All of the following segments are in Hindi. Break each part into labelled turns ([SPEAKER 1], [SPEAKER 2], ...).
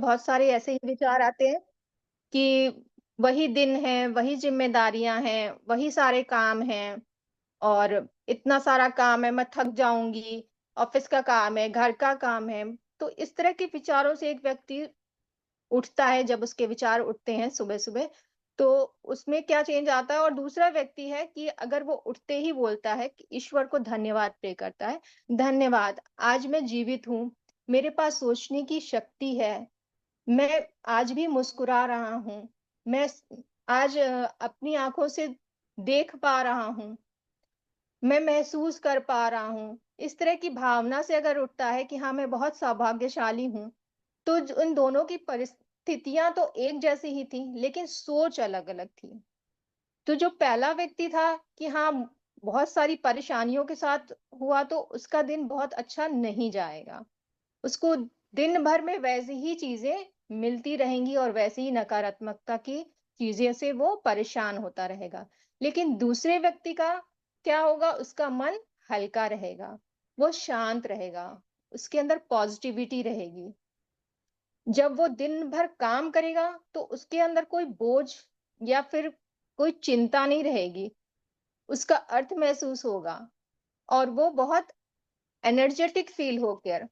[SPEAKER 1] बहुत सारे ऐसे ही विचार आते हैं कि वही दिन है, वही ज़िम्मेदारियाँ हैं, वही सारे काम हैं और इतना सारा काम है, मैं थक जाऊँगी, ऑफ़िस का काम है, घर का काम है। तो इस तरह के विचारों से एक व्यक्ति उठता है, जब उसके विचार उठते हैं सुबह-सुबह, तो उसमें क्या चेंज आता है और दूसरा व्यक्ति है कि अगर वो उठते ही बोलता है कि ईश्वर को धन्यवाद प्रे करता है, धन्यवाद, आज मैं जीवित हूँ, मेरे पास सोचने की शक्ति है, मैं आज भी मुस्कुरा रहा हूँ, मैं स आज अपनी आँखों से देख पा रहा हूँ, मैं महसूस कर पा रहा हूँ। इस तरह की भावना से अगर उठता है कि हाँ, मैं बहुत सौभाग्यशाली हूँ, तो ज उन दोनों की परिस्थितियाँ तो एक जैसी ही थी, लेकिन सोच अलग-अलग थी। तो जो पहला व्यक्ति था कि हाँ, बहुत सारी परेशानियों के साथ हुआ तो उसका दिन बहुत अच्छा नहीं जाएगा। उसको दिन भर में वैसी ही चीज़ें मिलती रहेंगी और वैसी ही नकारात्मकता की चीज़ें से वो परेशान होता रहेगा। लेकिन दूसरे व्यक्ति का क्या होगा, उसका मन हल्का रहेगा, वो शांत रहेगा, उसके अंदर पॉज़िटिविटी रहेगी। जब वो दिन भर काम करेगा तो उसके अंदर कोई बोझ या फिर कोई चिंता नहीं रहेगी, उसका अर्थ महसूस होगा और वो बहुत एनर्जेटिक फ़ील होकर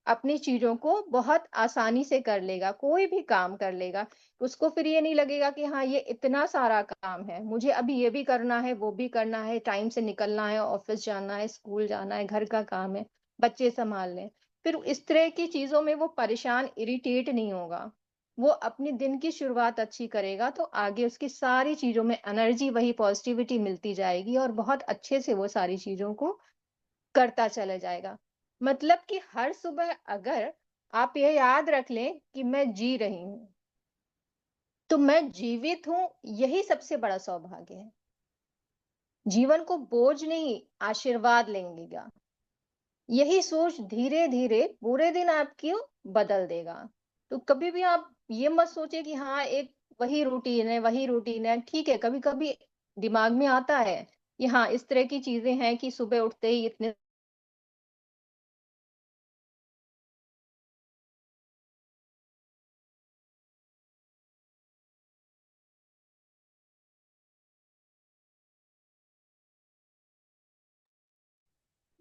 [SPEAKER 1] अपनी चीज़ों को बहुत आसानी से कर लेगा, कोई भी काम कर लेगा। उसको फिर ये नहीं लगेगा कि हाँ, ये इतना सारा काम है, मुझे अभी ये भी करना है, वो भी करना है, टाइम से निकलना है, ऑफ़िस जाना है, स्कूल जाना है, घर का काम है, बच्चे सँभालने हैं। फिर इस तरह की चीज़ों में वो परेशान, इरिटेट नहीं होगा। वो अपने दिन की शुरुआत अच्छी करेगा, तो आगे उसकी सारी चीज़ों में एनर्जी, वही पॉज़िटिविटी मिलती जाएगी और बहुत अच्छे से वो सारी चीज़ों को करता चला जाएगा। मतलब कि हर सुबह अगर आप ये याद रख लें कि मैं जी रही हूँ, तो मैं जीवित हूँ, यही सबसे बड़ा सौभाग्य है। जीवन को बोझ नहीं, आशीर्वाद लेंगेगा। यही सोच धीरे-धीरे पूरे दिन आपको बदल देगा। तो कभी भी आप ये मत सोचिए कि हाँ, एक वही रूटीन है। ठीक है, कभी-कभी दिमाग में आता है कि हाँ, इस तरह की चीज़ें हैं कि सुबह उठते ही इतने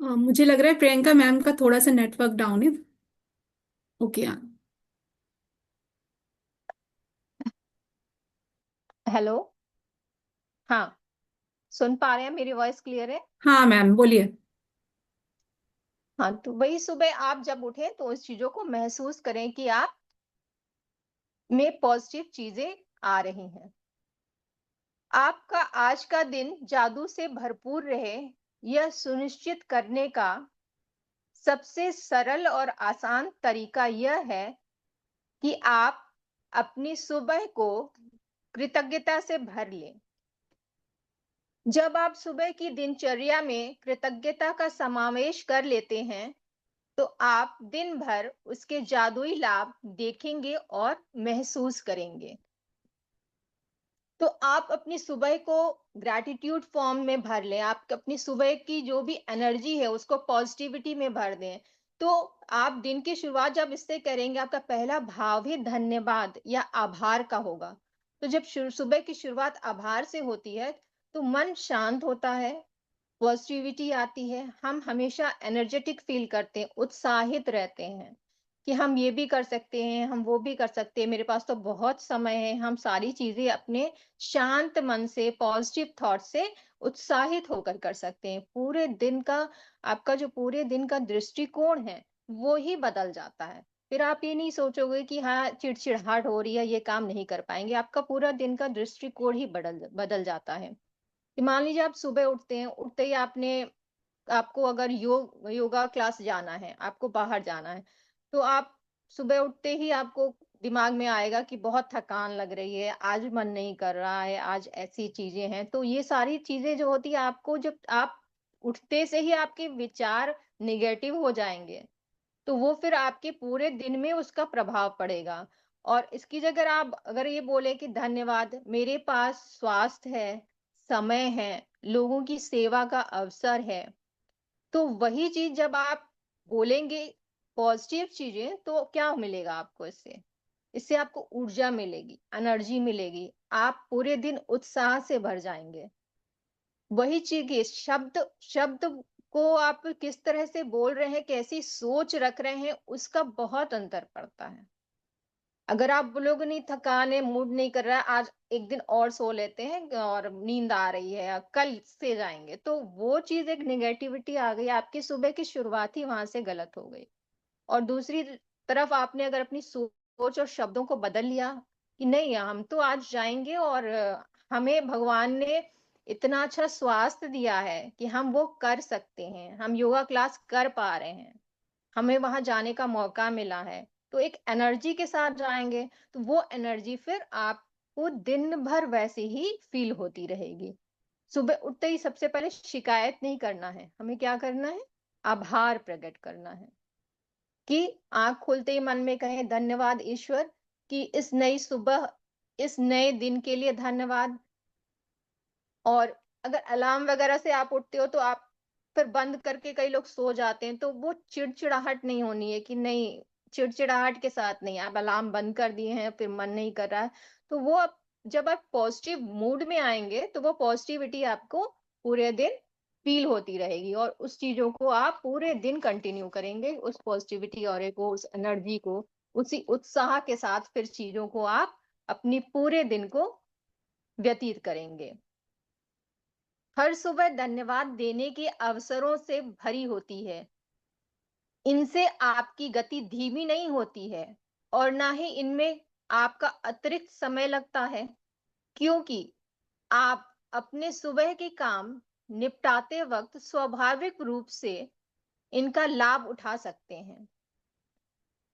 [SPEAKER 2] मुझे लग रहा है प्रियंका मैम का थोड़ा सा नेटवर्क डाउन है। ओके। हाँ।
[SPEAKER 1] हेलो? हाँ, सुन पा रहे हैं मेरी वॉइस क्लियर है?
[SPEAKER 2] हाँ मैम बोलिए।
[SPEAKER 1] हाँ, तो वही सुबह आप जब उठें तो इस चीज़ों को महसूस करें कि आप में पॉज़िटिव चीज़ें आ रही हैं। आपका आज का दिन जादू से भरपूर रहे, यह सुनिश्चित करने का सबसे सरल और आसान तरीका यह है कि आप अपनी सुबह को कृतज्ञता से भर लें। जब आप सुबह की दिनचर्या में कृतज्ञता का समावेश कर लेते हैं, तो आप दिन भर उसके जादुई लाभ देखेंगे और महसूस करेंगे। तो आप अपनी सुबह को ग्रैटिट्यूड फॉर्म में भर लें। आप अपनी सुबह की जो भी एनर्जी है उसको पॉजिटिविटी में भर दें। तो आप दिन की शुरुआत जब इससे करेंगे, आपका पहला भाव ही धन्यवाद या आभार का होगा। तो जब सुबह की शुरुआत आभार से होती है, तो मन शांत होता है, पॉजिटिविटी आती है, हम हमेशा एनर्जेटिक फील करते हैं, उत्साहित रहते हैं कि हम ये भी कर सकते हैं, हम वो भी कर सकते हैं, मेरे पास तो बहुत समय है, हम सारी चीज़ें अपने शांत मन से, पॉजिटिव थॉट से उत्साहित होकर कर सकते हैं। पूरे दिन का आपका जो पूरे दिन का दृष्टिकोण है, वो ही बदल जाता है। फिर आप ये नहीं सोचोगे कि हाँ, चिड़चिड़ाहट हो रही है, ये काम नहीं कर पाएँगे, आपका पूरा दिन का दृष्टिकोण ही बदल बदल जाता है। कि मान लीजिए आप सुबह उठते हैं, उठते ही आपको अगर योगा क्लास जाना है, आपको बाहर जाना है, तो आप सुबह उठते ही आपको दिमाग में आएगा कि बहुत थकान लग रही है, आज मन नहीं कर रहा है, आज ऐसी चीज़ें हैं। तो ये सारी चीज़ें जो होती है आपको जब आप उठते से ही आपके विचार नेगेटिव हो जाएँगे, तो वो फिर आपके पूरे दिन में उसका प्रभाव पड़ेगा। और इसकी जगह आप अगर ये बोले कि धन्यवाद, मेरे पास स्वास्थ्य है, समय है, लोगों की सेवा का अवसर है, तो वही चीज़ जब आप बोलेंगे पॉज़िटिव चीज़ें, तो क्या मिलेगा आपको इससे? इससे आपको ऊर्जा मिलेगी, एनर्जी मिलेगी, आप पूरे दिन उत्साह से भर जाएंगे। वही चीज शब्द शब्द को आप किस तरह से बोल रहे हैं, कैसी सोच रख रहे हैं, उसका बहुत अंतर पड़ता है। अगर आप बोलोगे नहीं, थकान है, मूड नहीं कर रहा है, आज एक दिन और सो लेते हैं और नींद आ रही है, कल से जाएंगे, तो वो चीज एक निगेटिविटी आ गई, आपकी सुबह की शुरुआत ही वहां से गलत हो गई। और दूसरी तरफ आपने अगर अपनी सोच और शब्दों को बदल लिया कि नहीं, हम तो आज जाएंगे और हमें भगवान ने इतना अच्छा स्वास्थ्य दिया है कि हम वो कर सकते हैं, हम योगा क्लास कर पा रहे हैं, हमें वहां जाने का मौका मिला है, तो एक एनर्जी के साथ जाएंगे, तो वो एनर्जी फिर आपको दिन भर वैसे ही फील होती रहेगी। सुबह उठते ही सबसे पहले शिकायत नहीं करना है, हमें क्या करना है, आभार प्रकट करना है। कि आंख खोलते ही मन में कहें, धन्यवाद ईश्वर कि इस नई सुबह, इस नए दिन के लिए धन्यवाद। और अगर अलार्म वगैरह से आप उठते हो तो आप फिर बंद करके, कई लोग सो जाते हैं, तो वो चिड़चिड़ाहट नहीं होनी है कि नहीं, चिड़चिड़ाहट के साथ नहीं, आप अलार्म बंद कर दिए हैं फिर मन नहीं कर रहा है, तो वो आप जब आप पॉजिटिव मूड में आएंगे तो वो पॉजिटिविटी आपको पूरे दिन फील होती रहेगी, और उस चीजों को आप पूरे दिन कंटिन्यू करेंगे, उस पॉजिटिविटी और को, उस एनर्जी को, उसी उत्साह के साथ फिर चीजों को आप अपनी पूरे दिन को व्यतीत करेंगे। हर सुबह धन्यवाद देने के अवसरों से भरी होती है। इनसे आपकी गति धीमी नहीं होती है और ना ही इनमें आपका अतिरिक्त समय लगता है, क्योंकि आप अपने सुबह के काम निपटाते वक्त स्वाभाविक रूप से इनका लाभ उठा सकते हैं।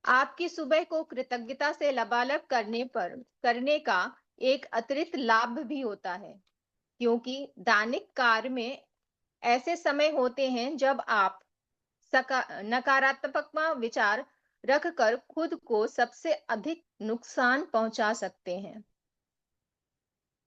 [SPEAKER 1] आपकी सुबह को कृतज्ञता से लबालब करने का एक अतिरिक्त लाभ भी होता है, क्योंकि दैनिक कार्य में ऐसे समय होते हैं जब आप नकारात्मक विचार रखकर खुद को सबसे अधिक नुकसान पहुंचा सकते हैं।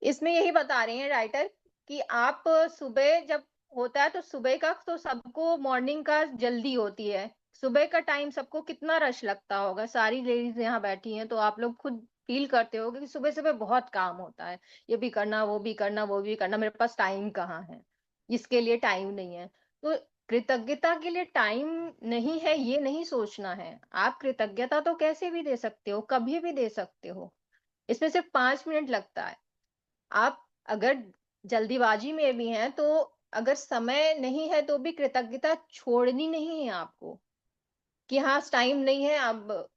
[SPEAKER 1] इसमें यही बता रहे हैं राइटर कि आप सुबह जब होता है तो सुबह का तो सबको मॉर्निंग का जल्दी होती है, सुबह का टाइम सबको कितना रश लगता होगा, सारी लेडीज यहाँ बैठी हैं तो आप लोग खुद फील करते होगे कि सुबह सुबह बहुत काम होता है, ये भी करना, वो भी करना, वो भी करना, मेरे पास टाइम कहाँ है, इसके लिए टाइम नहीं है। तो कृतज्ञता के लिए टाइम नहीं है ये नहीं सोचना है, आप कृतज्ञता तो कैसे भी दे सकते हो, कभी भी दे सकते हो, इसमें सिर्फ 5 मिनट लगता है। आप अगर जल्दीबाजी में भी हैं तो अगर समय नहीं है तो भी कृतज्ञता छोड़नी नहीं है आपको, कि हाँ टाइम नहीं है अब,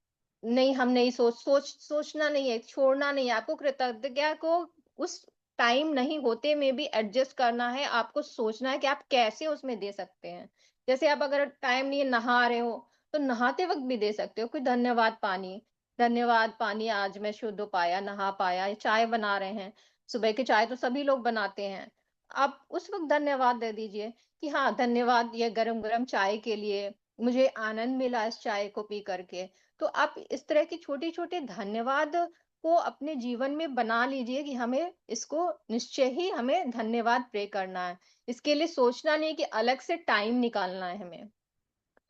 [SPEAKER 1] नहीं हम नहीं सोचना नहीं है, छोड़ना नहीं है आपको, कृतज्ञता को उस टाइम नहीं होते में भी एडजस्ट करना है, आपको सोचना है कि आप कैसे उसमें दे सकते हैं। जैसे आप अगर टाइम नहीं है, नहा रहे हो तो नहाते वक्त भी दे सकते हो कि धन्यवाद पानी, धन्यवाद पानी, आज मैं शुद्ध हो पाया, नहा पाया। चाय बना रहे हैं, सुबह की चाय तो सभी लोग बनाते हैं, आप उस वक्त धन्यवाद दे दीजिए कि हाँ धन्यवाद ये गरम गरम चाय के लिए, मुझे आनंद मिला इस चाय को पी करके। तो आप इस तरह की छोटी छोटी धन्यवाद को अपने जीवन में बना लीजिए कि हमें इसको निश्चय ही हमें धन्यवाद प्रे करना है, इसके लिए सोचना नहीं कि अलग से टाइम निकालना है हमें।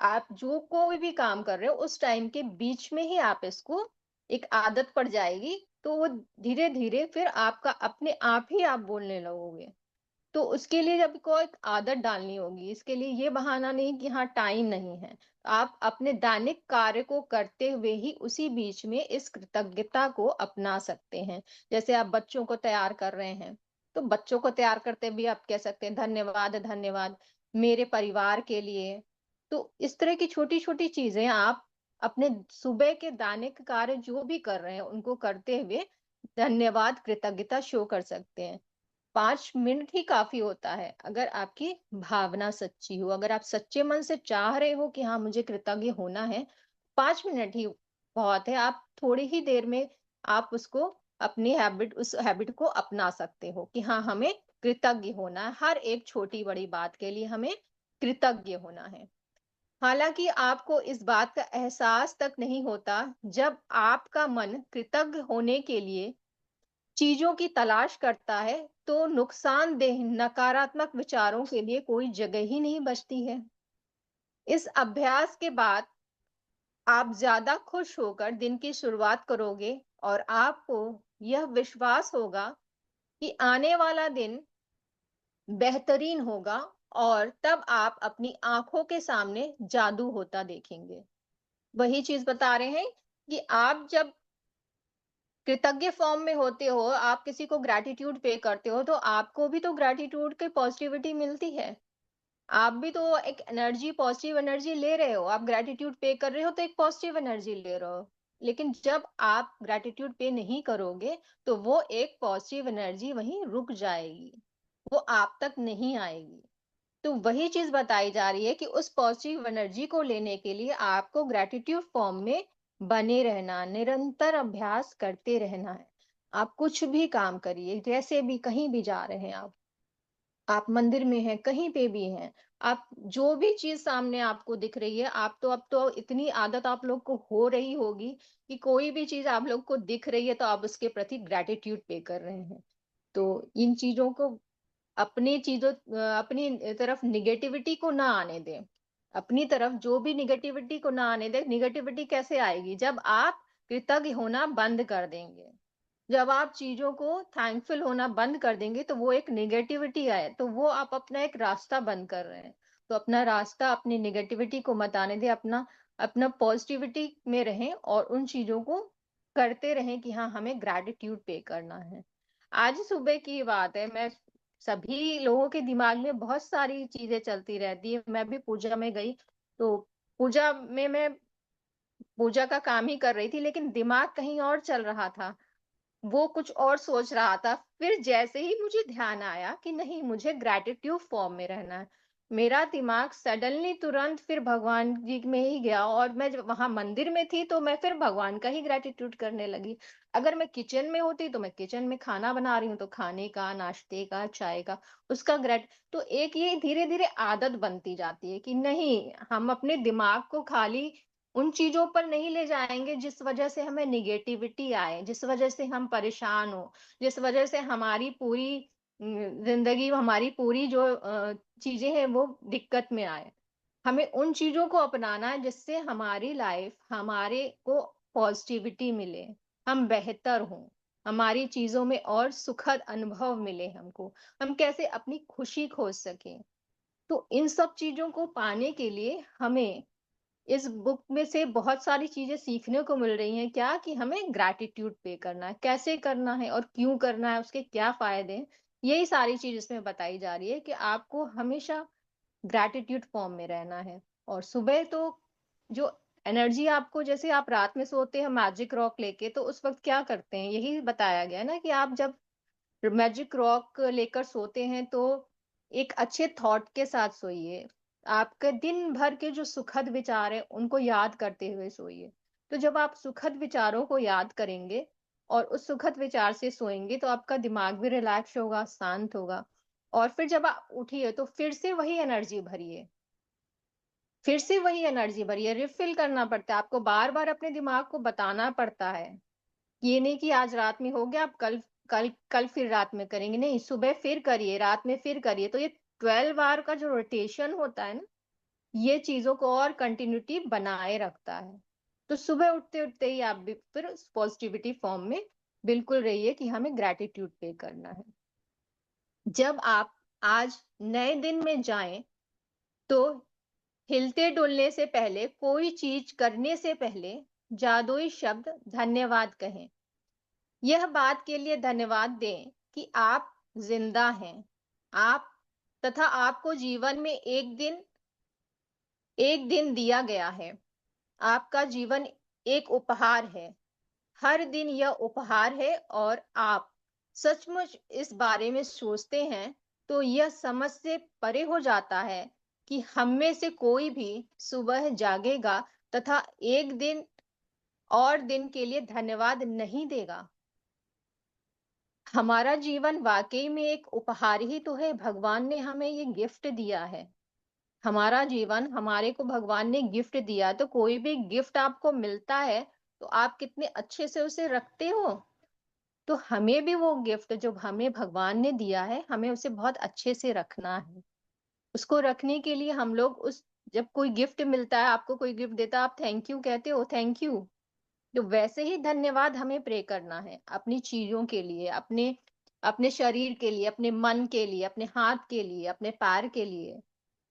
[SPEAKER 1] आप जो कोई भी काम कर रहे हो उस टाइम के बीच में ही आप इसको, एक आदत पड़ जाएगी तो वो धीरे धीरे फिर आपका अपने आप ही आप बोलने लगोगे। तो उसके लिए जब को एक आदत डालनी होगी, इसके लिए ये बहाना नहीं कि हाँ टाइम नहीं है, आप अपने दैनिक कार्य को करते हुए ही उसी बीच में इस कृतज्ञता को अपना सकते हैं। जैसे आप बच्चों को तैयार कर रहे हैं, तो बच्चों को तैयार करते भी आप कह सकते हैं धन्यवाद, धन्यवाद मेरे परिवार के लिए। तो इस तरह की छोटी छोटी चीजें आप अपने सुबह के दैनिक कार्य जो भी कर रहे हैं उनको करते हुए धन्यवाद कृतज्ञता शो कर सकते हैं। 5 मिनट ही काफी होता है अगर आपकी भावना सच्ची हो, अगर आप सच्चे मन से चाह रहे हो कि हाँ मुझे कृतज्ञ होना है, 5 मिनट ही बहुत है। आप थोड़ी ही देर में आप उसको, अपनी हैबिट, उस हैबिट को अपना सकते हो कि हाँ हमें कृतज्ञ होना है, हर एक छोटी बड़ी बात के लिए हमें कृतज्ञ होना है। हालांकि आपको इस बात का एहसास तक नहीं होता जब आपका मन कृतज्ञ होने के लिए चीजों की तलाश करता है, तो नुकसानदेह नकारात्मक विचारों के लिए कोई जगह ही नहीं बचती है। इस अभ्यास के बाद आप ज्यादा खुश होकर दिन की शुरुआत करोगे और आपको यह विश्वास होगा कि आने वाला दिन बेहतरीन होगा, और तब आप अपनी आंखों के सामने जादू होता देखेंगे। वही चीज बता रहे हैं कि आप जब कृतज्ञ फॉर्म में होते हो, आप किसी को ग्रैटिट्यूड पे करते हो, तो आपको भी तो ग्रैटिट्यूड की पॉजिटिविटी मिलती है। आप भी तो एक एनर्जी, पॉजिटिव एनर्जी ले रहे हो। आप ग्रैटिट्यूड पे कर रहे हो तो एक पॉजिटिव एनर्जी ले रहे हो। लेकिन जब आप ग्रैटिट्यूड पे नहीं करोगे, तो वो एक पॉजिटिव एनर्जी वहीं रुक जाएगी, वो आप तक नहीं आएगी। तो वही चीज बताई जा रही है कि उस पॉजिटिव एनर्जी को लेने के लिए आपको ग्रैटिट्यूड फॉर्म में बने रहना, निरंतर अभ्यास करते रहना है। आप कुछ भी काम करिए, जैसे भी कहीं भी जा रहे हैं आप मंदिर में हैं, कहीं पे भी हैं, आप जो भी चीज सामने आपको दिख रही है, आप तो अब तो इतनी आदत आप लोग को हो रही होगी कि कोई भी चीज आप लोग को दिख रही है तो आप उसके प्रति ग्रैटिट्यूड पे कर रहे हैं। तो इन चीजों को, अपनी चीजों, अपनी तरफ निगेटिविटी को ना आने दें। अपनी तरफ जो भी निगेटिविटी को ना आने दें। निगेटिविटी कैसे आएगी? जब आप कृतज्ञ होना बंद कर देंगे, जब आप चीजों को थैंकफुल होना बंद कर देंगे, तो वो एक निगेटिविटी आए तो वो आप अपना एक रास्ता बंद कर रहे हैं। तो अपना रास्ता, अपनी निगेटिविटी को मत आने दें, अपना अपना पॉजिटिविटी में रहें और उन चीजों को करते रहें कि हाँ, हमें ग्रैटिट्यूड पे करना है। आज सुबह की बात है, मैं, सभी लोगों के दिमाग में बहुत सारी चीजें चलती रहती है। मैं भी पूजा में गई, तो पूजा में मैं पूजा का काम ही कर रही थी, लेकिन दिमाग कहीं और चल रहा था, वो कुछ और सोच रहा था। फिर जैसे ही मुझे ध्यान आया कि नहीं, मुझे ग्रैटिट्यूड फॉर्म में रहना है, मेरा दिमाग सडनली तुरंत फिर भगवान जी में ही गया, और मैं जब वहां मंदिर में थी तो मैं फिर भगवान का ही ग्रैटिट्यूड करने लगी। अगर मैं किचन में होती तो मैं किचन में खाना बना रही हूँ तो खाने का, नाश्ते का, चाय का, उसका ग्रेट। तो एक ये धीरे धीरे आदत बनती जाती है कि नहीं, हम अपने दिमाग को खाली उन चीजों पर नहीं ले जाएंगे जिस वजह से हमें निगेटिविटी आए, जिस वजह से हम परेशान हो, जिस वजह से हमारी पूरी जिंदगी, हमारी पूरी जो चीजें हैं वो दिक्कत में आए। हमें उन चीजों को अपनाना है जिससे हमारी लाइफ, हमारे को पॉजिटिविटी मिले, हम बेहतर हों, हमारी चीजों में और सुखद अनुभव मिले हमको, हम कैसे अपनी खुशी खोज सकें। तो इन सब चीजों को पाने के लिए हमें इस बुक में से बहुत सारी चीजें सीखने को मिल रही हैं। क्या कि हमें ग्रैटिट्यूड पे करना है, कैसे करना है और क्यों करना है, उसके क्या फायदे हैं, यही सारी चीज इसमें बताई जा रही है कि आपको हमेशा ग्रैटिट्यूड फॉर्म में रहना है। और सुबह तो जो एनर्जी आपको, जैसे आप रात में सोते हैं मैजिक रॉक लेके, तो उस वक्त क्या करते हैं, यही बताया गया ना कि आप जब मैजिक रॉक लेकर सोते हैं तो एक अच्छे थॉट के साथ सोइए। आपके दिन भर के जो सुखद विचार है उनको याद करते हुए सोइए। तो जब आप सुखद विचारों को याद करेंगे और उस सुखद विचार से सोएंगे, तो आपका दिमाग भी रिलैक्स होगा, शांत होगा। और फिर जब आप उठिए तो फिर से वही एनर्जी भरिए, फिर से वही एनर्जी भरिए। रिफिल करना पड़ता है आपको, बार बार अपने दिमाग को बताना पड़ता है। ये नहीं कि आज रात में हो गया, आप कल कल कल फिर रात में करेंगे, नहीं, सुबह फिर करिए, रात में फिर करिए। तो ये 12 आवर का जो रोटेशन होता है ना, ये चीजों को और कंटिन्यूटी बनाए रखता है। तो सुबह उठते उठते ही आप भी फिर पॉजिटिविटी फॉर्म में बिल्कुल रहिए कि हमें ग्रैटिट्यूड पे करना है। जब आप आज नए दिन में जाएं, तो हिलते डुलने से पहले, कोई चीज करने से पहले जादुई शब्द धन्यवाद कहें। यह बात के लिए धन्यवाद दें कि आप जिंदा हैं, आप, तथा आपको जीवन में एक दिन दिया गया है। आपका जीवन एक उपहार है, हर दिन यह उपहार है। और आप सचमुच इस बारे में सोचते हैं तो यह समझ से परे हो जाता है कि हम में से कोई भी सुबह जागेगा तथा एक दिन और दिन के लिए धन्यवाद नहीं देगा। हमारा जीवन वाकई में एक उपहार ही तो है, भगवान ने हमें ये गिफ्ट दिया है। हमारा जीवन हमारे को भगवान ने गिफ्ट दिया, तो कोई भी गिफ्ट आपको मिलता है तो आप कितने अच्छे से उसे रखते हो। तो हमें भी वो गिफ्ट जो हमें भगवान ने दिया है, हमें उसे बहुत अच्छे से रखना है। उसको रखने के लिए हम लोग उस जब कोई गिफ्ट मिलता है, आपको कोई गिफ्ट देता है, आप थैंक यू कहते हो, थैंक यू। तो वैसे ही धन्यवाद हमें प्रे करना है अपनी चीजों के लिए, अपने अपने शरीर के लिए, अपने मन के लिए, अपने हाथ के लिए, अपने पैर के लिए,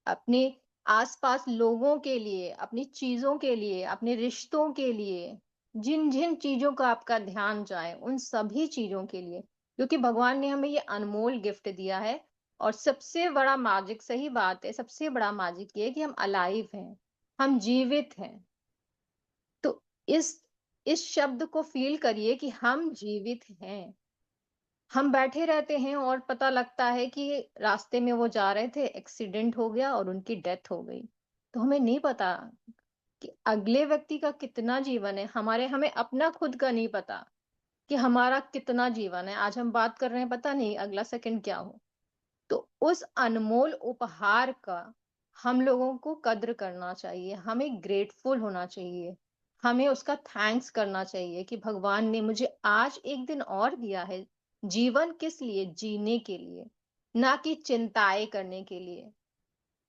[SPEAKER 1] अपने आसपास लोगों के लिए, अपनी चीजों के लिए, अपने रिश्तों के लिए, जिन जिन चीजों का आपका ध्यान जाए उन सभी चीजों के लिए, क्योंकि भगवान ने हमें ये अनमोल गिफ्ट दिया है। और सबसे बड़ा मैजिक, सही बात है, सबसे बड़ा मैजिक ये है कि हम अलाइव हैं, हम जीवित हैं। तो इस इस शब्द को फील करिए कि हम जीवित हैं। हम बैठे रहते हैं और पता लगता है कि रास्ते में वो जा रहे थे, एक्सीडेंट हो गया और उनकी डेथ हो गई। तो हमें नहीं पता कि अगले व्यक्ति का कितना जीवन है, हमारे हमें अपना खुद का नहीं पता कि हमारा कितना जीवन है। आज हम बात कर रहे हैं, पता नहीं अगला सेकंड क्या हो। तो उस अनमोल उपहार का हम लोगों को कद्र करना चाहिए, हमें ग्रेटफुल होना चाहिए, हमें उसका थैंक्स करना चाहिए कि भगवान ने मुझे आज एक दिन और दिया है। जीवन किस लिए? जीने के लिए, ना कि चिंताएं करने के लिए,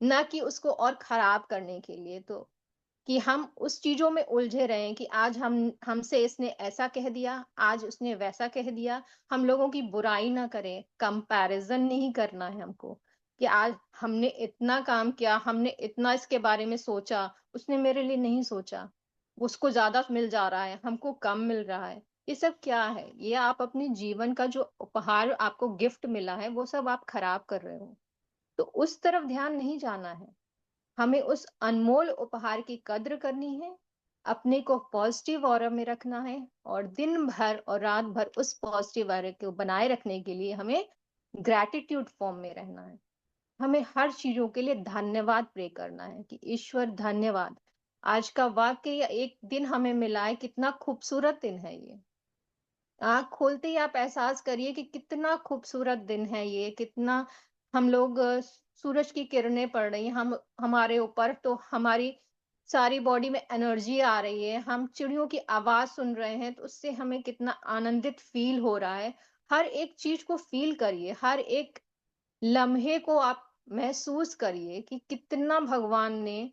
[SPEAKER 1] ना कि उसको और खराब करने के लिए। तो कि हम उस चीजों में उलझे रहे कि आज हमसे इसने ऐसा कह दिया, आज उसने वैसा कह दिया। हम लोगों की बुराई ना करें, कंपैरिजन नहीं करना है हमको कि आज हमने इतना काम किया, हमने इतना इसके बारे में सोचा, उसने मेरे लिए नहीं सोचा, उसको ज्यादा मिल जा रहा है, हमको कम मिल रहा है। ये सब क्या है? ये आप अपने जीवन का जो उपहार आपको गिफ्ट मिला है वो सब आप खराब कर रहे हो। तो उस तरफ ध्यान नहीं जाना है, हमें उस अनमोल उपहार की कद्र करनी है, अपने को पॉजिटिव ऑरा में रखना है, और दिन भर और रात भर उस पॉजिटिव ऑरा को बनाए रखने के लिए हमें ग्रैटिट्यूड फॉर्म में रहना है। हमें हर चीजों के लिए धन्यवाद प्रे करना है कि ईश्वर धन्यवाद, आज का वाक्य या एक दिन हमें मिला है, कितना खूबसूरत दिन है ये। आँख खोलते ही आप एहसास करिए कि कितना खूबसूरत दिन है ये, कितना हम लोग सूरज की किरणें पड़ रही हैं हम हमारे ऊपर, तो हमारी सारी बॉडी में एनर्जी आ रही है, हम चिड़ियों की आवाज सुन रहे हैं, तो उससे हमें कितना आनंदित फील हो रहा है। हर एक चीज को फील करिए, हर एक लम्हे को आप महसूस करिए कि कितना भगवान ने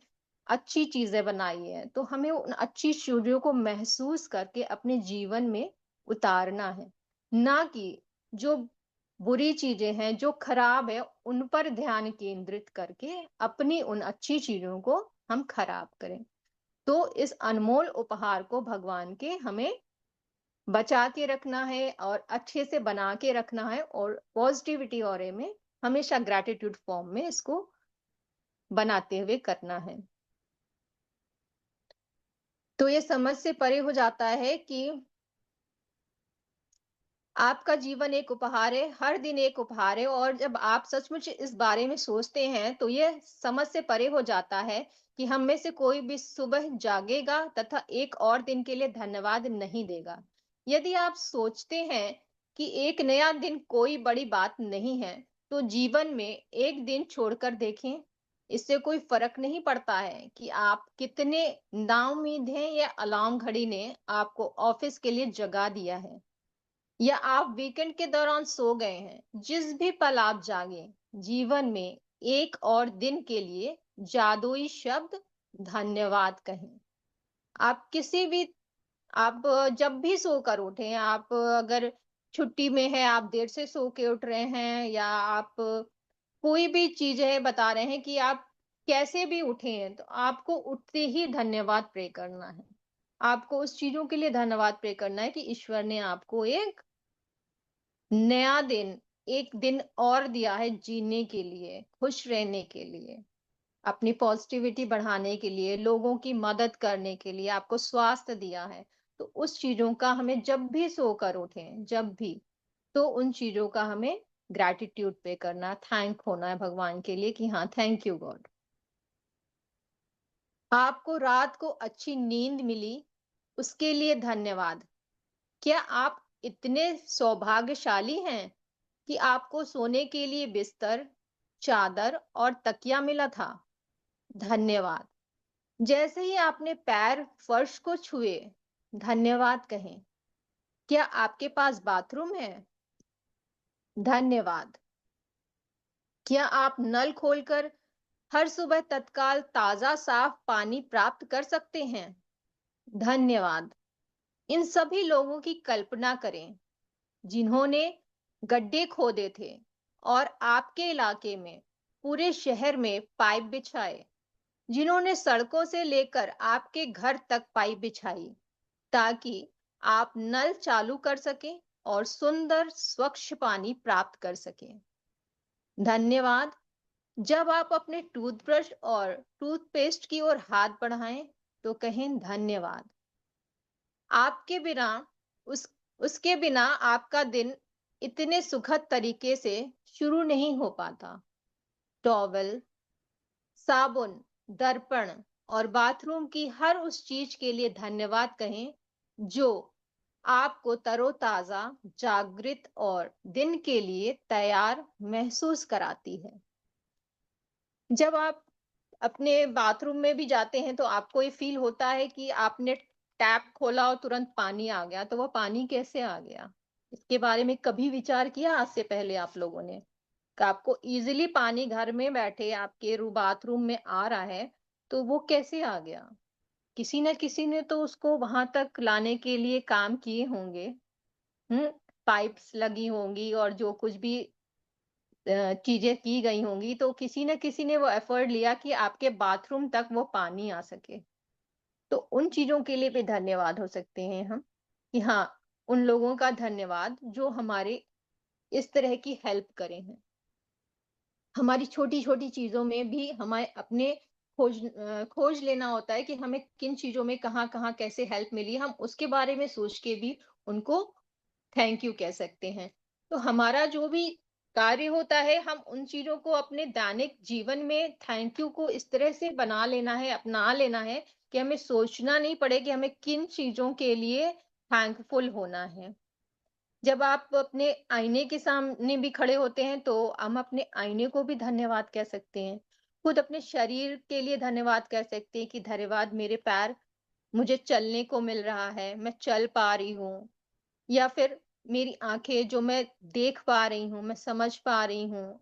[SPEAKER 1] अच्छी चीजें बनाई है। तो हमें उन अच्छी चीजों को महसूस करके अपने जीवन में उतारना है, ना कि जो बुरी चीजें हैं, जो खराब है, उन पर ध्यान केंद्रित करके अपनी उन अच्छी चीजों को हम खराब करें। तो इस अनमोल उपहार को भगवान के हमें बचा के रखना है और अच्छे से बना के रखना है, और पॉजिटिविटी और में हमेशा ग्रैटिट्यूड फॉर्म में इसको बनाते हुए करना है। तो ये समझ से परे हो जाता है कि आपका जीवन एक उपहार है, हर दिन एक उपहार है, और जब आप सचमुच इस बारे में सोचते हैं तो ये समझ से परे हो जाता है कि हम में से कोई भी सुबह जागेगा तथा एक और दिन के लिए धन्यवाद नहीं देगा। यदि आप सोचते हैं कि एक नया दिन कोई बड़ी बात नहीं है, तो जीवन में एक दिन छोड़कर देखें, इससे कोई फर्क नहीं पड़ता है कि आप कितने नाउम्मीद हैं या अलार्म घड़ी ने आपको ऑफिस के लिए जगा दिया है, या आप वीकेंड के दौरान सो गए हैं। जिस भी पल आप जागे, जीवन में एक और दिन के लिए जादुई शब्द धन्यवाद कहें। आप किसी भी आप जब भी सोकर उठे, आप अगर छुट्टी में है, आप देर से सो के उठ रहे हैं, या आप कोई भी चीज है बता रहे हैं कि आप कैसे भी उठे हैं, तो आपको उठते ही धन्यवाद प्रे करना है। आपको उस चीजों के लिए धन्यवाद प्रे करना है कि ईश्वर ने आपको एक नया दिन, एक दिन और दिया है जीने के लिए, खुश रहने के लिए, अपनी पॉजिटिविटी बढ़ाने के लिए, लोगों की मदद करने के लिए, आपको स्वास्थ्य दिया है। तो उस चीजों का हमें जब भी सोकर उठें, जब भी, तो उन चीजों का हमें ग्रैटिट्यूड पे करना, थैंक होना है भगवान के लिए कि हाँ, थैंक यू गॉड। आपको रात को अच्छी नींद मिली, उसके लिए धन्यवाद। क्या आप इतने सौभाग्यशाली हैं कि आपको सोने के लिए बिस्तर, चादर और तकिया मिला था? धन्यवाद। जैसे ही आपने पैर फर्श को छुए, धन्यवाद कहें। क्या आपके पास बाथरूम है? धन्यवाद। क्या आप नल खोलकर हर सुबह तत्काल ताजा साफ पानी प्राप्त कर सकते हैं। धन्यवाद। इन सभी लोगों की कल्पना करें जिन्होंने गड्ढे खोदे थे और आपके इलाके में, पूरे शहर में पाइप बिछाए, जिन्होंने सड़कों से लेकर आपके घर तक पाइप बिछाई ताकि आप नल चालू कर सकें और सुंदर स्वच्छ पानी प्राप्त कर सकें। धन्यवाद। जब आप अपने टूथब्रश और टूथपेस्ट की ओर हाथ बढ़ाएं तो कहें धन्यवाद। आपके बिना उस उसके बिना आपका दिन इतने सुखद तरीके से शुरू नहीं हो पाता। टॉवल, साबुन, दर्पण और बाथरूम की हर उस चीज के लिए धन्यवाद कहें जो आपको तरोताजा, जागृत और दिन के लिए तैयार महसूस कराती है। जब आप अपने बाथरूम में भी जाते हैं तो आपको ये फील होता है कि आपने टैप खोला और तुरंत पानी आ गया, तो वो पानी कैसे आ गया? इसके बारे में कभी विचार किया आज से पहले आप लोगों ने? कि आपको इजीली पानी घर में बैठे आपके रू बाथरूम में आ रहा है, तो वो कैसे आ गया? किसी न किसी ने तो उसको वहां तक लाने के लिए काम किए होंगे। पाइप्स लगी होंगी और जो कुछ भी चीजें की गई होंगी, तो किसी न किसी ने वो एफर्ट लिया कि आपके बाथरूम तक वो पानी आ सके। तो उन चीजों के लिए भी धन्यवाद हो सकते हैं हम, कि हाँ, उन लोगों का धन्यवाद जो हमारे इस तरह की हेल्प करे हैं। हमारी छोटी-छोटी चीज़ों में भी हमें अपने खोज लेना होता है कि हमें किन चीज़ों में कहाँ-कहाँ कैसे हेल्प मिली, हम उसके बारे में सोच के भी उनको थैंक यू कह सकते हैं। तो हमारा जो भी कार्य होता है, हम उन चीज़ों को अपने दैनिक जीवन में थैंक यू को इस तरह से बना लेना है, अपना लेना है कि हमें सोचना नहीं पड़े कि हमें किन चीज़ों के लिए थैंकफुल होना है। जब आप अपने आईने के सामने भी खड़े होते हैं तो हम अपने आईने को भी धन्यवाद कह सकते हैं। खुद अपने शरीर के लिए धन्यवाद कह सकते हैं कि धन्यवाद मेरे पैर, मुझे चलने को मिल रहा है, मैं चल पा रही हूँ। या फिर मेरी आँखें जो मैं देख पा रही हूँ, मैं समझ पा रही हूँ।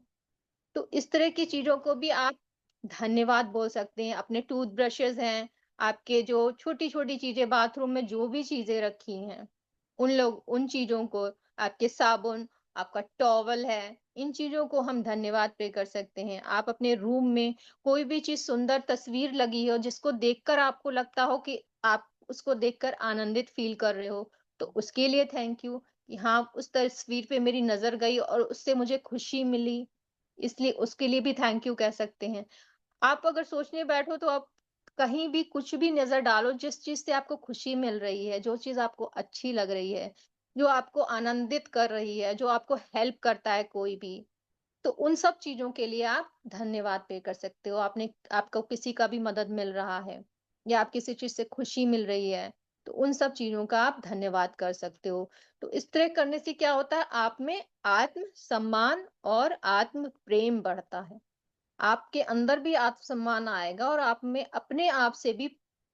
[SPEAKER 1] तो इस तरह की चीज़ों को भी आप धन्यवाद बोल सकते हैं। अपने टूथब्रशेज़ हैं, आपके जो छोटी-छोटी चीज़ें बाथरूम में जो भी चीज़ें रखी हैं, उन चीज़ों को, आपके साबुन, आपका टॉवल है, इन चीज़ों को हम धन्यवाद पे कर सकते हैं। आप अपने रूम में कोई भी चीज़ सुंदर तस्वीर लगी हो जिसको देखकर आपको लगता हो कि आप उसको देखकर आनंदित फ़ील कर रहे हो, तो उसके लिए थैंक यू कि हाँ, उस तस्वीर पे मेरी नज़र गई और उससे मुझे खुशी मिली। इसलिए उसके लिए भी थैंक यू कह सकते हैं। आप अगर सोचने बैठो तो आप कहीं भी कुछ भी नज़र डालो जिस चीज़ से आपको खुशी मिल रही है, जो चीज़ आपको अच्छी लग रही है, जो आपको आनंदित कर रही है, जो आपको हेल्प करता है कोई भी, तो उन सब चीज़ों के लिए आप धन्यवाद पे कर सकते हो। आपको किसी का भी मदद मिल रहा है या आप किसी चीज़ से खुशी मिल रही है, तो उन सब चीज़ों का आप धन्यवाद कर सकते हो। तो इस तरह करने से क्या होता है, आप में आत्म-सम्मान और आत्म-प्रेम बढ़ता है। आपके अंदर भी आत्मसम्मान आएगा और आप में अपने आप से भी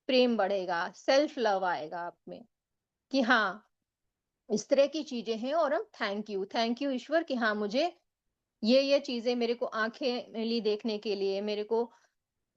[SPEAKER 1] प्रेम बढ़ेगा, सेल्फ लव आएगा आप में, कि हाँ, इस तरह की चीज़ें हैं और हम थैंक यू ईश्वर कि हाँ, मुझे ये चीज़ें मेरे को आँखें मिली देखने के लिए, मेरे को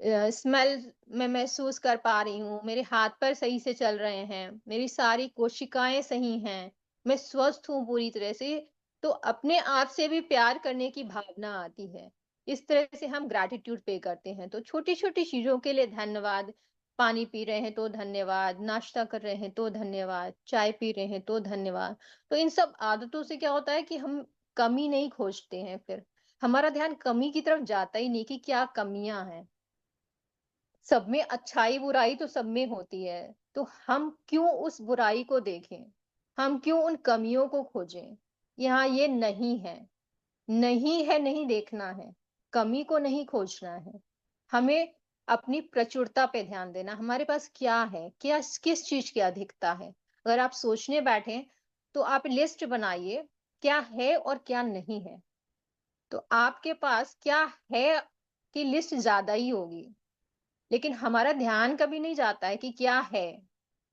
[SPEAKER 1] स्मेल मैं महसूस कर पा रही हूँ, मेरे हाथ-पैर सही से चल रहे हैं, मेरी सारी कोशिकाएँ सही हैं, मैं स्वस्थ हूँ पूरी तरह से, तो अपने आप से भी प्यार करने की भावना आती है। इस तरह से हम ग्रैटिट्यूड पे करते हैं, तो छोटी-छोटी चीज़ों के लिए धन्यवाद, पानी पी रहे हैं तो धन्यवाद, नाश्ता कर रहे हैं तो धन्यवाद, चाय पी रहे हैं तो धन्यवाद। तो इन सब आदतों से क्या होता है कि हम कमी नहीं खोजते हैं फिर, हमारा ध्यान कमी की तरफ जाता ही नहीं कि क्या कमियाँ हैं। सब में अच्छाई-बुराई तो सब में होती है, तो हम क्यों उस बुराई को देखें? हम क्यों उन कमियों को खोजें? यहाँ ये नहीं है, नहीं है नहीं देखना है, कमी को नहीं खोजना है। हमें अपनी प्रचुरता पे ध्यान देना, हमारे पास क्या है? क्या किस चीज़ की अधिकता है? अगर आप सोचने बैठें, तो आप लिस्ट बनाइए, क्या है और क्या नहीं है। तो आपके पास क्या है की लिस्ट ज़्यादा ही होगी। लेकिन हमारा ध्यान कभी नहीं जाता है कि क्या है।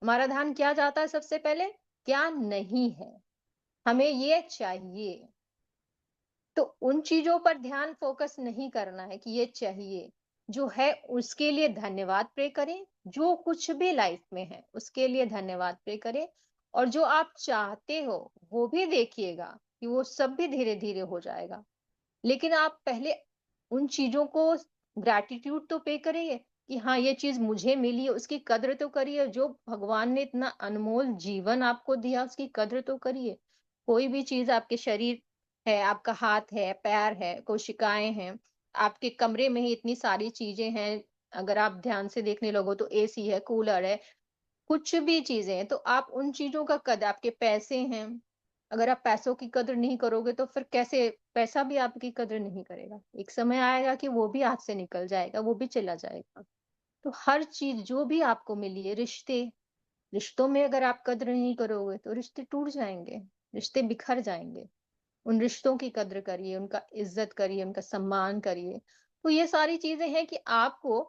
[SPEAKER 1] हमारा ध्यान क्या जाता है सबसे पहले? क्या नहीं है। हमें ये चाहिए। तो उन चीज़ों पर ध्यान फ़ोकस नहीं करना है कि ये चाहिए। जो है उसके लिए धन्यवाद प्रे करें, जो कुछ भी लाइफ में है उसके लिए धन्यवाद प्रे करें, और जो आप चाहते हो वो भी देखिएगा कि वो सब भी धीरे-धीरे हो जाएगा। लेकिन आप पहले उन चीज़ों को ग्रैटिट्यूड तो पे करिए कि हाँ, ये चीज़ मुझे मिली है, उसकी कद्र तो करिए। जो भगवान ने इतना अनमोल जीवन आपको दिया, उसकी कद्र तो करिए। कोई भी चीज़ आपके शरीर है, आपका हाथ है, पैर है, कोशिकाएँ हैं, आपके कमरे में ही इतनी सारी चीज़ें हैं। अगर आप ध्यान से देखने लगो तो एसी है, कूलर है, कुछ भी चीज़ें हैं, तो आप उन चीज़ों का कद आपके पैसे हैं, अगर आप पैसों की कद्र नहीं करोगे तो फिर कैसे पैसा भी आपकी कद्र नहीं करेगा। एक समय आएगा कि वो भी हाथ से निकल जाएगा, वो भी चला जाएगा। तो हर चीज़ जो भी आपको मिली है, रिश्तों में अगर आप कद्र नहीं करोगे तो रिश्ते टूट जाएँगे, रिश्ते बिखर जाएँगे। उन रिश्तों की कद्र करिए, उनका इज़्ज़त करिए, उनका सम्मान करिए। तो ये सारी चीज़ें हैं कि आपको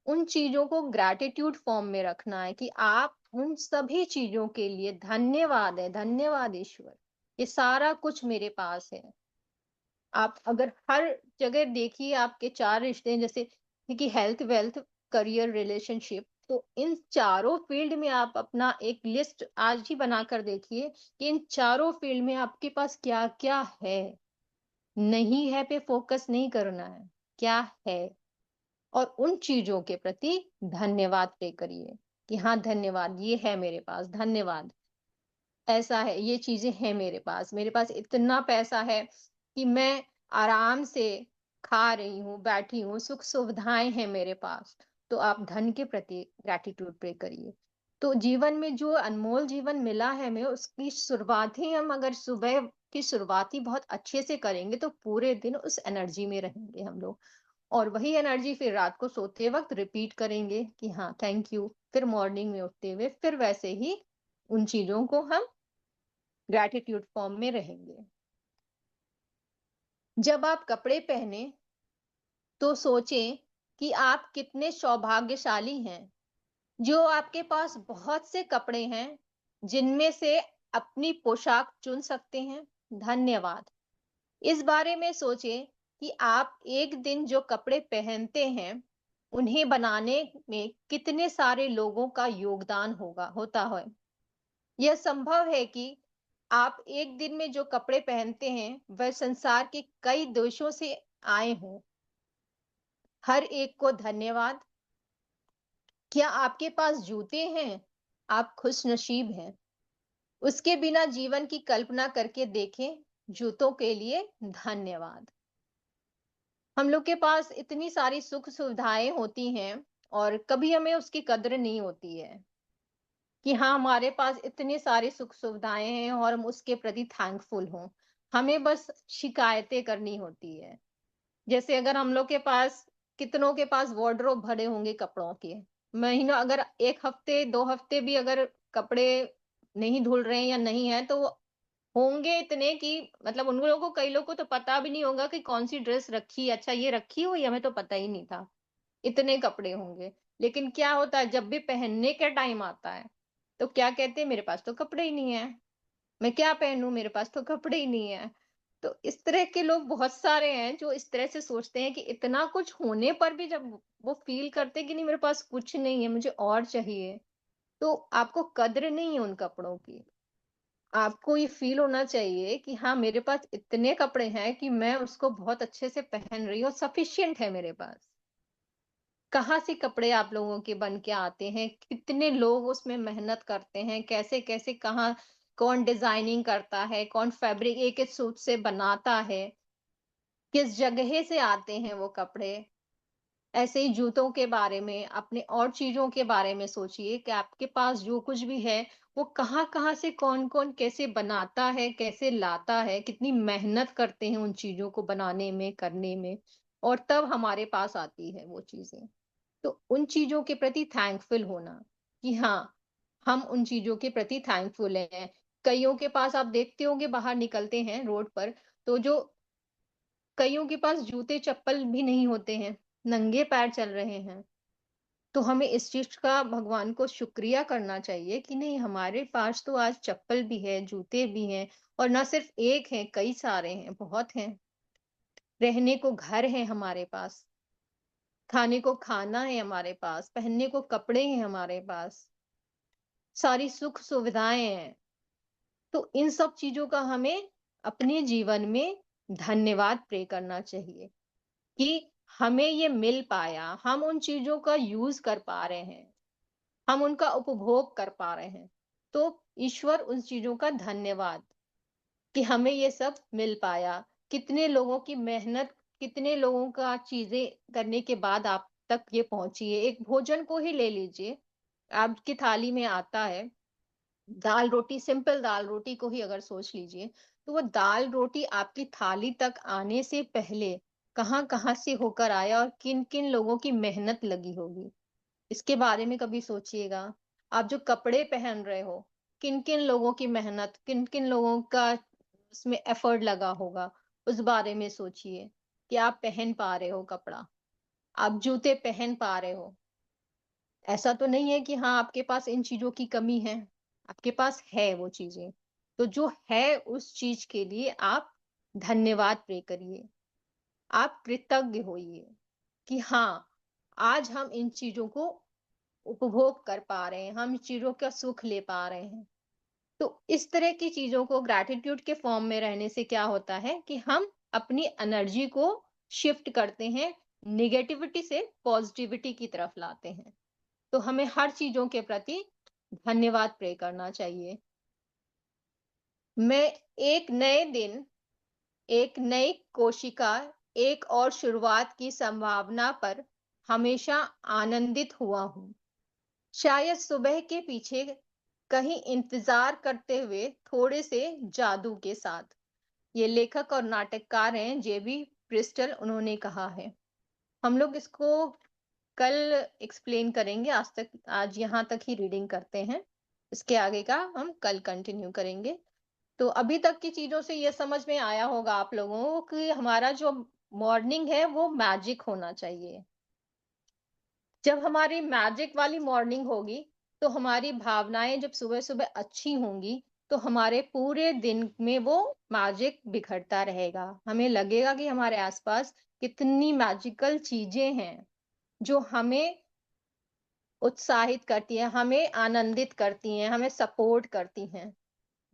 [SPEAKER 1] उन चीज़ों को ग्रैटिट्यूड फ़ॉर्म में रखना है कि आप उन सभी चीज़ों के लिए धन्यवाद है, धन्यवाद ईश्वर, ये सारा कुछ मेरे पास है। आप अगर हर जगह देखिए आपके 4 रिश्ते हैं जैसे कि हेल्थ, वेल्थ, करियर, रिलेशनशिप, तो इन चारों फ़ील्ड में आप अपना एक लिस्ट आज ही बनाकर देखिए कि इन चारों फ़ील्ड में आपके पास क्या-क्या है। नहीं है पे फ़ोकस नहीं करना है, क्या है? और उन चीज़ों के प्रति धन्यवाद पे करिए कि हाँ, धन्यवाद, ये है मेरे पास, धन्यवाद। ऐसा है, ये चीज़ें हैं मेरे पास इतना पैसा है कि मैं आराम से खा रही हूँ, बैठी हूँ, सुख-सुविधाएँ हैं मेरे पास। तो आप धन के प्रति ग्रैटिट्यूड पे करिए। तो जीवन में जो अनमोल जीवन मिला है हमें, उसकी शुरुआत ही हम अगर सुबह की शुरुआत ही बहुत अच्छे से करेंगे, तो पूरे दिन उस एनर्जी में रहेंगे हम लोग। और वही एनर्जी फिर रात को सोते वक़्त रिपीट करेंगे कि हाँ, थैंक यू। फिर मॉर्निंग में उठते हुए फिर वैसे ही उन चीज़ों को हम ग्रैटिट्यूड फॉर्म में रहेंगे। जब आप कपड़े पहने तो सोचें कि आप कितने सौभाग्यशाली हैं, जो आपके पास बहुत से कपड़े हैं, जिनमें से अपनी पोशाक चुन सकते हैं। धन्यवाद। इस बारे में सोचें कि आप एक दिन जो कपड़े पहनते हैं, उन्हें बनाने में कितने सारे लोगों का योगदान होता है। यह संभव है कि आप एक दिन में जो कपड़े पहनते हैं, वह संसार के कई देशों से आए हों। हर एक को धन्यवाद। क्या आपके पास जूते हैं? आप खुशनसीब हैं। उसके बिना जीवन की कल्पना करके देखें। जूतों के लिए धन्यवाद। हम लोग के पास इतनी सारी सुख सुविधाएं होती हैं और कभी हमें उसकी कद्र नहीं होती है कि हाँ, हमारे पास इतनी सारी सुख सुविधाएँ हैं और हम उसके प्रति थैंकफुल हों। हमें बस शिकायतें करनी होती है। जैसे अगर हम लोग के पास कितनों के पास वार्डरोब भरे होंगे कपड़ों के। महीनों अगर 1 हफ्ते, 2 हफ्ते भी अगर कपड़े नहीं धुल रहे हैं या नहीं है, तो वो होंगे इतने कि मतलब उन लोगों को कई लोग को तो पता भी नहीं होगा कि कौन-सी ड्रेस रखी है। अच्छा ये रखी हुई है, हमें तो पता ही नहीं था। इतने कपड़े होंगे। लेकिन क्या होता है जब भी पहनने का टाइम आता है, तो क्या कहते हैं मेरे पास तो कपड़े ही नहीं है। मैं क्या पहनूँ मेरे पास तो कपड़े ही नहीं है। तो इस तरह के लोग बहुत सारे हैं जो इस तरह से सोचते हैं कि इतना कुछ होने पर भी जब वो फ़ील करते हैं कि नहीं मेरे पास कुछ नहीं है, मुझे और चाहिए, तो आपको कद्र नहीं है उन कपड़ों की। आपको ये फ़ील होना चाहिए कि हाँ, मेरे पास इतने कपड़े हैं कि मैं उसको बहुत अच्छे से पहन रही हूँ, सफिशिएंट है मेरे पास। कहाँ से कपड़े आप लोगों के बन के आते हैं? कितने लोग उसमें मेहनत करते हैं? कैसे-कैसे कहाँ कौन डिज़ाइनिंग करता है? कौन फैब्रिक एक-एक सूट से बनाता है? किस जगह से आते हैं वो कपड़े? ऐसे ही जूतों के बारे में, अपने और चीज़ों के बारे में सोचिए कि आपके पास जो कुछ भी है, वो कहाँ-कहाँ से कौन-कौन कैसे बनाता है, कैसे लाता है, कितनी मेहनत करते हैं उन चीज़ों को बनाने में, करने में और तब हमारे पास आती है वो चीज़ें। तो उन चीज़ों के प्रति थैंकफुल होना कि हाँ, हम उन चीज़ों के प्रति थैंकफुल हैं। कइयों के पास आप देखते होंगे बाहर निकलते हैं रोड पर, तो जो कइयों के पास जूते-चप्पल भी नहीं होते हैं, नंगे पैर चल रहे हैं। तो हमें इस चीज़ का भगवान को शुक्रिया करना चाहिए कि नहीं हमारे पास तो आज चप्पल भी है, जूते भी हैं और ना सिर्फ़ 1 हैं, कई सारे हैं, बहुत हैं। रहने को घर है हमारे पास। खाने को खाना है हमारे पास, पहनने को कपड़े हैं हमारे पास, सारी सुख सुविधाएं हैं। तो इन सब चीजों का हमें अपने जीवन में धन्यवाद प्रे करना चाहिए कि हमें ये मिल पाया, हम उन चीजों का यूज कर पा रहे हैं, हम उनका उपभोग कर पा रहे हैं। तो ईश्वर उन चीजों का धन्यवाद कि हमें ये सब मिल पाया। कितने लोगों की मेहनत, कितने लोगों का चीजें करने के बाद आप तक ये पहुंची है। एक भोजन को ही ले लीजिए, आपकी थाली में आता है दाल रोटी, सिंपल दाल रोटी को ही अगर सोच लीजिए, तो वो दाल रोटी आपकी थाली तक आने से पहले कहाँ कहाँ से होकर आया और किन किन लोगों की मेहनत लगी होगी, इसके बारे में कभी सोचिएगा। आप जो कपड़े पहन रहे हो, किन किन लोगों की मेहनत, किन किन लोगों का उसमें एफर्ट लगा होगा, उस बारे में सोचिए कि आप पहन पा रहे हो कपड़ा, आप जूते पहन पा रहे हो। ऐसा तो नहीं है कि हाँ आपके पास इन चीजों की कमी है, आपके पास है वो चीजें। तो जो है उस चीज के लिए आप धन्यवाद प्रे करिए, आप कृतज्ञ होइए कि हाँ आज हम इन चीजों को उपभोग कर पा रहे हैं, हम चीजों का सुख ले पा रहे हैं। तो इस तरह की चीजों को ग्रैटिट्यूड के फॉर्म में रहने से क्या होता है कि हम अपनी एनर्जी को शिफ्ट करते हैं, निगेटिविटी से पॉजिटिविटी की तरफ लाते हैं। तो हमें हर चीजों के प्रति धन्यवाद प्रे करना चाहिए। मैं एक नए दिन, एक नई कोशिका, एक और शुरुआत की संभावना पर हमेशा आनंदित हुआ हूँ। शायद सुबह के पीछे कहीं इंतजार करते हुए थोड़े से जादू के साथ। ये लेखक और नाटककार हैं जेबी ब्रिस्टल, उन्होंने कहा है। हम लोग इसको कल एक्सप्लेन करेंगे, आज यहाँ तक ही रीडिंग करते हैं, इसके आगे का हम कल कंटिन्यू करेंगे। तो अभी तक की चीजों से ये समझ में आया होगा आप लोगों को कि हमारा जो मॉर्निंग है वो मैजिक होना चाहिए। जब हमारी मैजिक वाली मॉर्निंग होगी, तो हमारी भावनाएं जब सुबह सुबह अच्छी होंगी, तो हमारे पूरे दिन में वो मैजिक बिखरता रहेगा। हमें लगेगा कि हमारे आसपास कितनी मैजिकल चीजें हैं जो हमें उत्साहित करती हैं, हमें आनंदित करती हैं, हमें सपोर्ट करती हैं।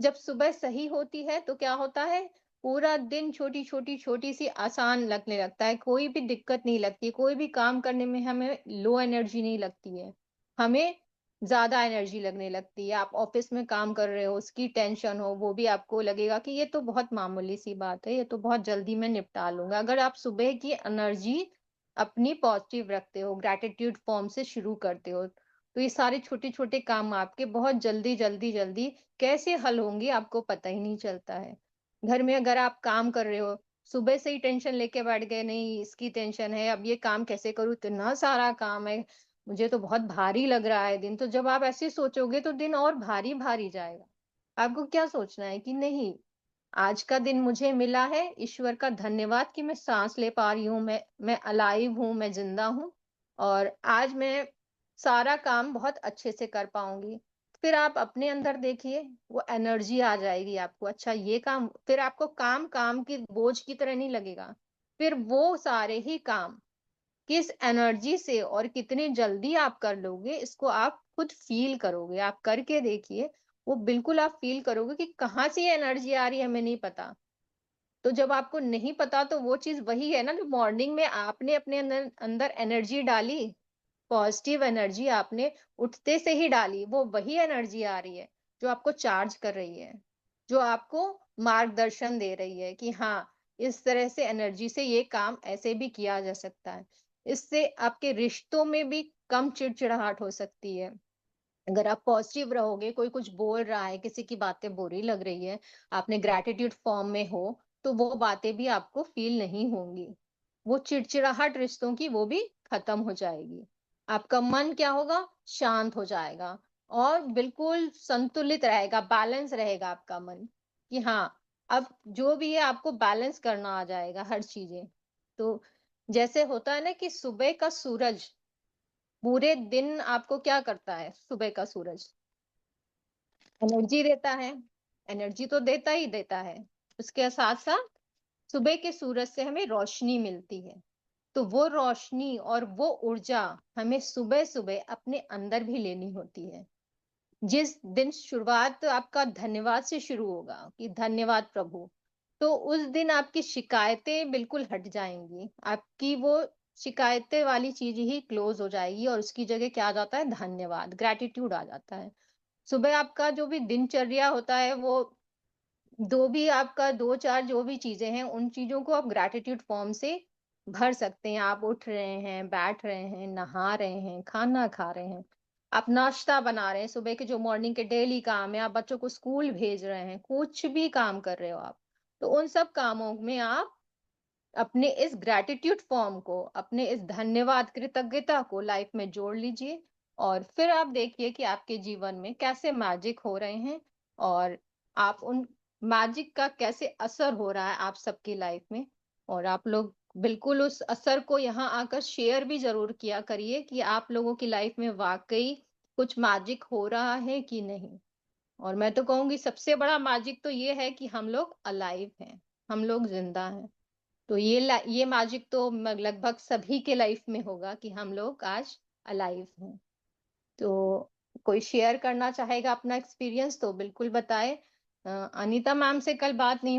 [SPEAKER 1] जब सुबह सही होती है तो क्या होता है, पूरा दिन छोटी छोटी छोटी सी आसान लगने लगता है, कोई भी दिक्कत नहीं लगती, कोई भी काम करने में हमें लो एनर्जी नहीं लगती है, हमें ज्यादा एनर्जी लगने लगती है। आप ऑफिस में काम कर रहे हो, उसकी टेंशन हो, वो भी आपको लगेगा कि ये तो बहुत मामूली सी बात है, ये तो बहुत जल्दी मैं निपटा लूंगा। अगर आप सुबह की एनर्जी अपनी पॉजिटिव रखते हो, ग्रैटिट्यूड फॉर्म से शुरू करते हो, तो ये सारे छोटे छोटे काम आपके बहुत जल्दी जल्दी जल्दी कैसे हल होंगे आपको पता ही नहीं चलता है। घर में अगर आप काम कर रहे हो, सुबह से ही टेंशन लेके बैठ गए, नहीं इसकी टेंशन है, अब ये काम कैसे करूँ, इतना सारा काम है, मुझे तो बहुत भारी लग रहा है दिन। तो जब आप ऐसे सोचोगे तो दिन और भारी भारी जाएगा। आपको क्या सोचना है कि नहीं, आज का दिन मुझे मिला है, ईश्वर का धन्यवाद कि मैं सांस ले पा रही हूँ, मैं अलाइव हूँ, मैं जिंदा हूँ, और आज मैं सारा काम बहुत अच्छे से कर पाऊंगी। फिर आप अपने अंदर देखिए, वो एनर्जी आ जाएगी आपको, अच्छा ये काम, फिर आपको काम काम की बोझ की तरह नहीं लगेगा। फिर वो सारे ही काम किस एनर्जी से और कितने जल्दी आप कर लोगे, इसको आप खुद फील करोगे। आप करके देखिए, वो बिल्कुल आप फील करोगे कि कहाँ से ये एनर्जी आ रही है, हमें नहीं पता। तो जब आपको नहीं पता तो वो चीज वही है ना, जो मॉर्निंग में आपने अपने अंदर अंदर एनर्जी डाली, पॉजिटिव एनर्जी आपने उठते से ही डाली, वो वही एनर्जी आ रही है जो आपको चार्ज कर रही है, जो आपको मार्गदर्शन दे रही है कि हाँ इस तरह से एनर्जी से ये काम ऐसे भी किया जा सकता है। इससे आपके रिश्तों में भी कम चिड़चिड़ाहट हो सकती है। अगर आप पॉजिटिव रहोगे, कोई कुछ बोल रहा है, किसी की बातें बुरी लग रही है, आपने ग्रैटिट्यूड फॉर्म में हो, तो वो बातें भी आपको फील नहीं होंगी। वो चिड़चिड़ाहट रिश्तों की वो भी खत्म हो जाएगी। आपका मन क्या होगा, शांत हो जाएगा और बिल्कुल संतुलित रहेगा, बैलेंस रहेगा आपका मन कि हाँ अब जो भी है आपको बैलेंस करना आ जाएगा हर चीजें। तो जैसे होता है ना कि सुबह का सूरज पूरे दिन आपको क्या करता है, सुबह का सूरज एनर्जी देता है, एनर्जी तो देता ही देता है, उसके साथ साथ सुबह के सूरज से हमें रोशनी मिलती है। तो वो रोशनी और वो ऊर्जा हमें सुबह-सुबह अपने अंदर भी लेनी होती है। जिस दिन शुरुआत आपका धन्यवाद से शुरू होगा कि धन्यवाद प्रभु, तो उस दिन आपकी शिकायतें बिल्कुल हट जाएँगी। आपकी वो शिकायतें वाली चीज़ ही क्लोज़ हो जाएगी और उसकी जगह क्या आ जाता है धन्यवाद, ग्रैटिट्यूड आ जाता है। सुबह आपका जो भी दिनचर्या होता है वो जो भी आपका 2-4 जो भी चीज़ें हैं, उन चीज़ों को आप ग्रैटिट्यूड फॉर्म से भर सकते हैं। आप उठ रहे हैं, बैठ रहे हैं, नहा रहे हैं, खाना खा रहे हैं, आप नाश्ता बना रहे हैं, सुबह के जो मॉर्निंग के डेली काम है, आप बच्चों को स्कूल भेज रहे हैं, कुछ भी काम कर रहे हो आप, तो उन सब कामों में आप अपने इस ग्रैटिट्यूड फॉर्म को, अपने इस धन्यवाद, कृतज्ञता को लाइफ में जोड़ लीजिए और फिर आप देखिए कि आपके जीवन में कैसे मैजिक हो रहे हैं और आप उन मैजिक का कैसे असर हो रहा है आप सबकी लाइफ में और आप लोग बिल्कुल उस असर को यहाँ आकर शेयर भी ज़रूर किया करिए कि आप लोगों की लाइफ में वाक़ई कुछ मैजिक हो रहा है कि नहीं। और मैं तो कहूँगी सबसे बड़ा मैजिक तो ये है कि हम लोग अलाइव हैं, हम लोग ज़िंदा हैं। तो ये मैजिक तो लगभग सभी के लाइफ में होगा कि हम लोग आज अलाइव हैं। तो कोई शेयर करना चाहेगा अपना एक्सपीरियंस तो बिल्कुल बताए। अनीता मैम से कल बात नहीं